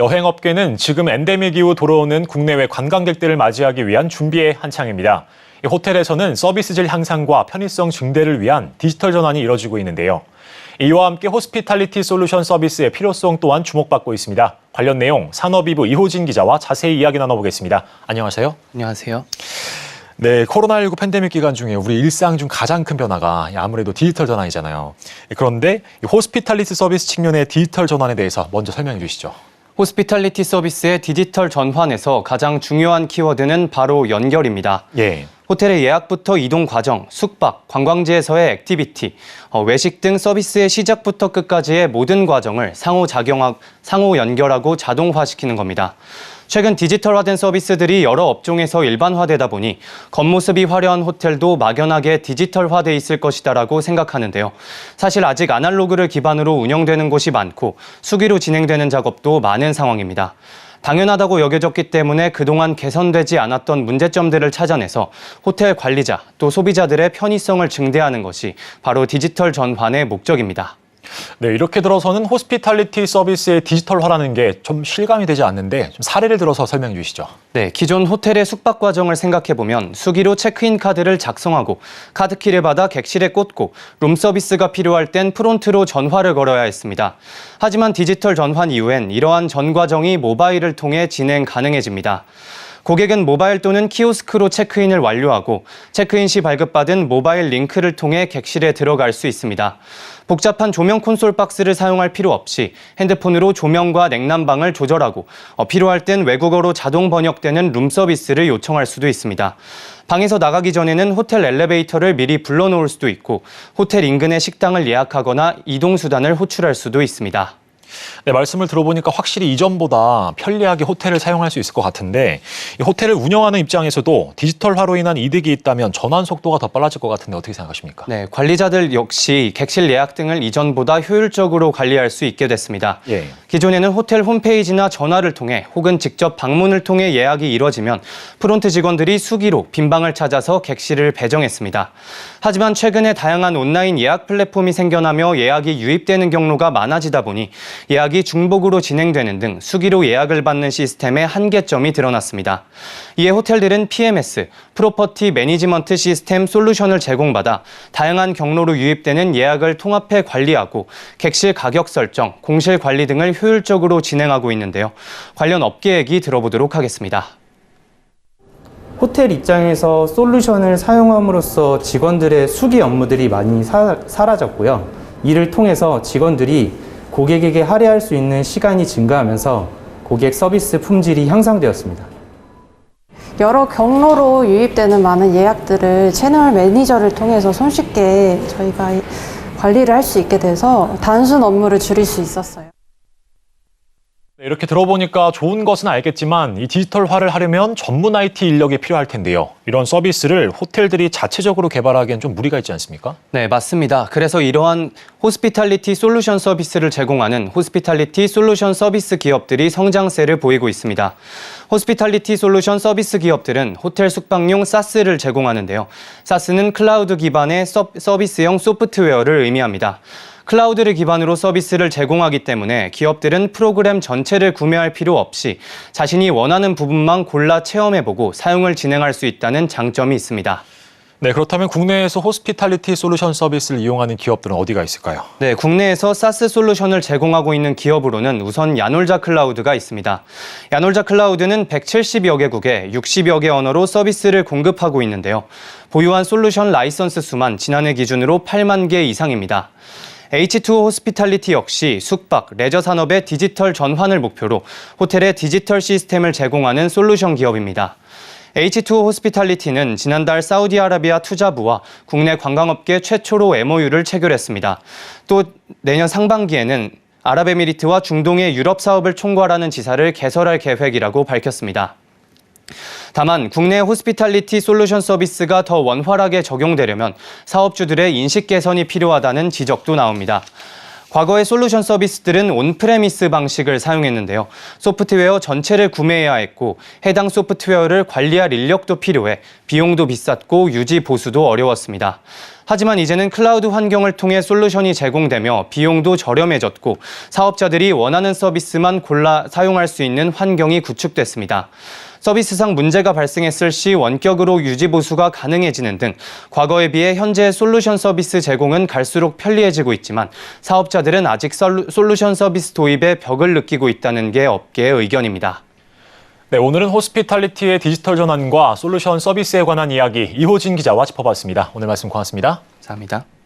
여행업계는 지금 엔데믹 이후 돌아오는 국내외 관광객들을 맞이하기 위한 준비에 한창입니다. 호텔에서는 서비스질 향상과 편의성 증대를 위한 디지털 전환이 이뤄지고 있는데요. 이와 함께 호스피탈리티 솔루션 서비스의 필요성 또한 주목받고 있습니다. 관련 내용 산업이부 이호진 기자와 자세히 이야기 나눠보겠습니다. 안녕하세요. 안녕하세요. 네, 코로나19 팬데믹 기간 중에 우리 일상 중 가장 큰 변화가 아무래도 디지털 전환이잖아요. 그런데 호스피탈리티 서비스 측면의 디지털 전환에 대해서 먼저 설명해 주시죠. 호스피탈리티 서비스의 디지털 전환에서 가장 중요한 키워드는 바로 연결입니다. 예. 호텔의 예약부터 이동 과정, 숙박, 관광지에서의 액티비티, 외식 등 서비스의 시작부터 끝까지의 모든 과정을 상호 연결하고 자동화시키는 겁니다. 최근 디지털화된 서비스들이 여러 업종에서 일반화되다 보니 겉모습이 화려한 호텔도 막연하게 디지털화돼 있을 것이다라고 생각하는데요. 사실 아직 아날로그를 기반으로 운영되는 곳이 많고 수기로 진행되는 작업도 많은 상황입니다. 당연하다고 여겨졌기 때문에 그동안 개선되지 않았던 문제점들을 찾아내서 호텔 관리자 또 소비자들의 편의성을 증대하는 것이 바로 디지털 전환의 목적입니다. 네, 이렇게 들어서는 호스피탈리티 서비스의 디지털화라는 게 좀 실감이 되지 않는데 좀 사례를 들어서 설명해 주시죠. 네, 기존 호텔의 숙박 과정을 생각해보면 수기로 체크인 카드를 작성하고 카드키를 받아 객실에 꽂고 룸 서비스가 필요할 땐 프론트로 전화를 걸어야 했습니다. 하지만 디지털 전환 이후엔 이러한 전 과정이 모바일을 통해 진행 가능해집니다. 고객은 모바일 또는 키오스크로 체크인을 완료하고 체크인 시 발급받은 모바일 링크를 통해 객실에 들어갈 수 있습니다. 복잡한 조명 콘솔 박스를 사용할 필요 없이 핸드폰으로 조명과 냉난방을 조절하고 필요할 땐 외국어로 자동 번역되는 룸 서비스를 요청할 수도 있습니다. 방에서 나가기 전에는 호텔 엘리베이터를 미리 불러놓을 수도 있고 호텔 인근의 식당을 예약하거나 이동수단을 호출할 수도 있습니다. 네, 말씀을 들어보니까 확실히 이전보다 편리하게 호텔을 사용할 수 있을 것 같은데 이 호텔을 운영하는 입장에서도 디지털화로 인한 이득이 있다면 전환 속도가 더 빨라질 것 같은데 어떻게 생각하십니까? 네, 관리자들 역시 객실 예약 등을 이전보다 효율적으로 관리할 수 있게 됐습니다. 예. 기존에는 호텔 홈페이지나 전화를 통해 혹은 직접 방문을 통해 예약이 이뤄지면 프론트 직원들이 수기로 빈 방을 찾아서 객실을 배정했습니다. 하지만 최근에 다양한 온라인 예약 플랫폼이 생겨나며 예약이 유입되는 경로가 많아지다 보니 예약이 중복으로 진행되는 등 수기로 예약을 받는 시스템의 한계점이 드러났습니다. 이에 호텔들은 PMS, 프로퍼티 매니지먼트 시스템 솔루션을 제공받아 다양한 경로로 유입되는 예약을 통합해 관리하고 객실 가격 설정, 공실 관리 등을 효율적으로 진행하고 있는데요. 관련 업계 얘기 들어보도록 하겠습니다. 호텔 입장에서 솔루션을 사용함으로써 직원들의 수기 업무들이 많이 사라졌고요. 이를 통해서 직원들이 고객에게 할애할 수 있는 시간이 증가하면서 고객 서비스 품질이 향상되었습니다. 여러 경로로 유입되는 많은 예약들을 채널 매니저를 통해서 손쉽게 저희가 관리를 할 수 있게 돼서 단순 업무를 줄일 수 있었어요. 이렇게 들어보니까 좋은 것은 알겠지만 이 디지털화를 하려면 전문 IT 인력이 필요할 텐데요. 이런 서비스를 호텔들이 자체적으로 개발하기엔 좀 무리가 있지 않습니까? 네, 맞습니다. 그래서 이러한 호스피탈리티 솔루션 서비스를 제공하는 호스피탈리티 솔루션 서비스 기업들이 성장세를 보이고 있습니다. 호스피탈리티 솔루션 서비스 기업들은 호텔 숙박용 SaaS를 제공하는데요. SaaS는 클라우드 기반의 서비스형 소프트웨어를 의미합니다. 클라우드를 기반으로 서비스를 제공하기 때문에 기업들은 프로그램 전체를 구매할 필요 없이 자신이 원하는 부분만 골라 체험해보고 사용을 진행할 수 있다는 장점이 있습니다. 네, 그렇다면 국내에서 호스피탈리티 솔루션 서비스를 이용하는 기업들은 어디가 있을까요? 네, 국내에서 사스 솔루션을 제공하고 있는 기업으로는 우선 야놀자 클라우드가 있습니다. 야놀자 클라우드는 170여 개국에 60여 개 언어로 서비스를 공급하고 있는데요. 보유한 솔루션 라이선스 수만 지난해 기준으로 8만 개 이상입니다. H2O 호스피탈리티 역시 숙박, 레저 산업의 디지털 전환을 목표로 호텔의 디지털 시스템을 제공하는 솔루션 기업입니다. H2O 호스피탈리티는 지난달 사우디아라비아 투자부와 국내 관광업계 최초로 MOU를 체결했습니다. 또 내년 상반기에는 아랍에미리트와 중동의 유럽 사업을 총괄하는 지사를 개설할 계획이라고 밝혔습니다. 다만 국내 호스피탈리티 솔루션 서비스가 더 원활하게 적용되려면 사업주들의 인식 개선이 필요하다는 지적도 나옵니다. 과거의 솔루션 서비스들은 온프레미스 방식을 사용했는데요. 소프트웨어 전체를 구매해야 했고 해당 소프트웨어를 관리할 인력도 필요해 비용도 비쌌고 유지 보수도 어려웠습니다. 하지만 이제는 클라우드 환경을 통해 솔루션이 제공되며 비용도 저렴해졌고 사업자들이 원하는 서비스만 골라 사용할 수 있는 환경이 구축됐습니다. 서비스상 문제가 발생했을 시 원격으로 유지 보수가 가능해지는 등 과거에 비해 현재 솔루션 서비스 제공은 갈수록 편리해지고 있지만 사업자들은 아직 솔루션 서비스 도입에 벽을 느끼고 있다는 게 업계의 의견입니다. 네, 오늘은 호스피탈리티의 디지털 전환과 솔루션 서비스에 관한 이야기 이호진 기자와 짚어봤습니다. 오늘 말씀 고맙습니다. 감사합니다.